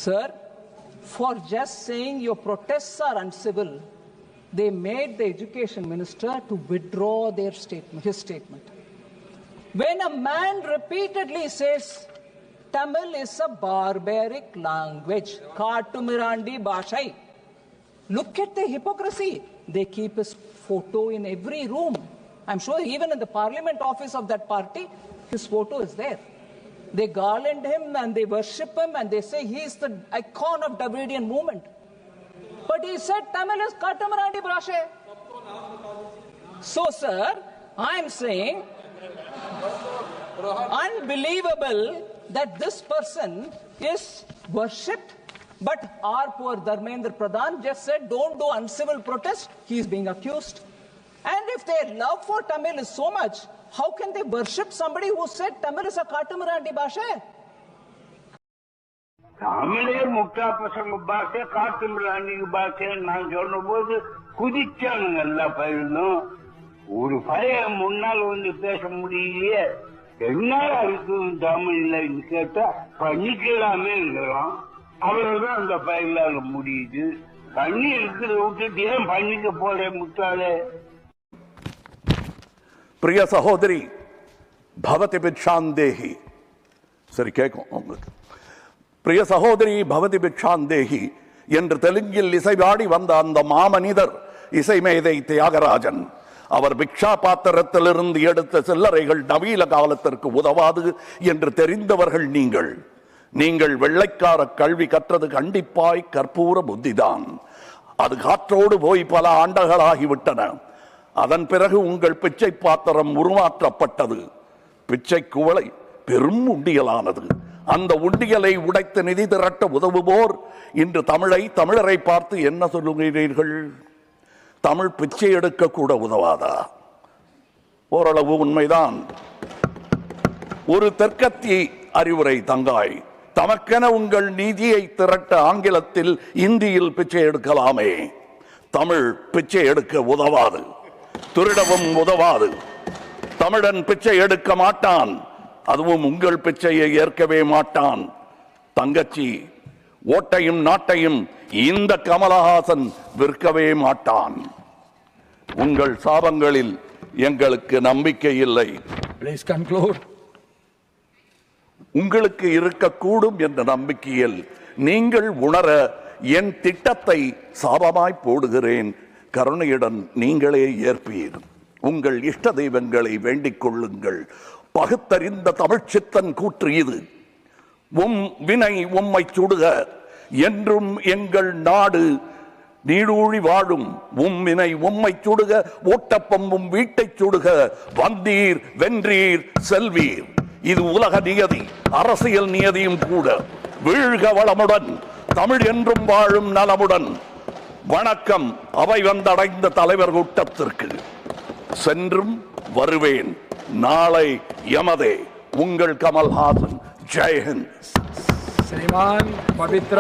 Sir, for just saying your protests are uncivil, they made the education minister to withdraw his statement. When a man repeatedly says Tamil is a barbaric language, Katumirandi Bhashai, look at the hypocrisy. They keep his photo in every room. I'm sure even in the parliament office of that party, his photo is there. They garland him and they worship him and they say he is the icon of Dravidian movement. But he said Tamil is Katumirandi Bhasha. So, sir, I'm saying unbelievable that this person is worshipped, but our poor Dharmendra Pradhan just said don't do uncivil protest. He is being accused. And if their love for Tamil is so much, how can they worship somebody who said Tamil is a Katumirandi Bhasha? தமிழே முட்டா பசங்க பாஷை காட்டுமிராண்டி பாஷை நான் சொன்ன போது குதிச்சானுங்க எல்லா பயிலும். ஒரு பையன் முன்னால் வந்து பேச முடியலையே, என்ன இருக்கு தமிழ்ல கேட்டா பண்ணிக்கலாமே இருக்கிறோம். அவ்வளவுதான் அந்த பயிலால முடியுது. பண்ணி இருக்கிறத விட்டுட்டு ஏன் பண்ணிக்க போற முட்டாளே. प्रिय सहोदरी भवति भिक्षान्देहि சரி கேட்கும் உங்களுக்கு. பிரிய சகோதரி பவதி பிக்ஷாந்தேகி என்று தெலுங்கில் இசைவாடி வந்த அந்த மாமனிதர் இசைமேதை தியாகராஜன். அவர் பிக்ஷா பாத்திரத்திலிருந்து எடுத்த சில்லறைகள் நவீன காலத்திற்கு உதவாது என்று தெரிந்தவர்கள் நீங்கள். நீங்கள் வெள்ளைக்கார கல்வி கற்றது கண்டிப்பாய் கற்பூர புத்திதான். அது காற்றோடு போய் பல ஆண்டுகளாகிவிட்டன. அதன் பிறகு உங்கள் பிச்சை பாத்திரம் உருமாற்றப்பட்டது. பிச்சை குவளை பெரும் உண்டியலானது. அந்த உண்டியலை உடைத்து நிதி திரட்ட உதவுவோர் இன்று தமிழரை பார்த்து என்ன சொல்லுகிறீர்கள்? தமிழ் பிச்சை எடுக்க கூட உதவாதா? ஓரளவு உண்மைதான். ஒரு தெற்கத்தி அறிவுரை தங்காய், தமக்கென உங்கள் நிதியை திரட்ட ஆங்கிலத்தில் இந்தியில் பிச்சை எடுக்கலாமே. தமிழ் பிச்சை எடுக்க உதவாது, திருடவும் உதவாது. தமிழன் பிச்சை எடுக்க மாட்டான், அதுவும் உங்கள் பிச்சையை ஏற்கவே மாட்டான். தங்கச்சி, ஓட்டையும் நாட்டையும் இந்த கமலஹாசன் விற்கவே மாட்டான். உங்கள் சாபங்களில் எங்களுக்கு நம்பிக்கை இல்லை. Please conclude. உங்களுக்கு இருக்கக்கூடும் என்ற நம்பிக்கையில் நீங்கள் உணர என் திட்டத்தை சாபமாய் போடுகிறேன். கருணையுடன் நீங்களே ஏற்பீர். உங்கள் இஷ்ட தெய்வங்களை வேண்டிக் கொள்ளுங்கள். பகுத்தறிந்த தமிழ்ச்சித்தன் கூற்று இது. உம் வினை உம்மை சுடுக, என்றும் எங்கள் நாடு நீடூழி வாழும். உம் வினை உம்மை சுடுக, ஓட்டப்பம்பும் வீட்டை சுடுக. வந்தீர் வென்றீர் செல்வீர். இது உலக நியதி, அரசியல் நியதியும் கூட. வீழ்க வளமுடன், தமிழ் என்றும் வாழும் நலமுடன். வணக்கம் அவை வந்தடைந்த தலைவர் கூட்டத்திற்கு. சென்றும் வருவேன். நாளை யமதே. உங்கள் கமல்ஹாசன். ஜெய் ஹிந்த். श्रीमान पवित्र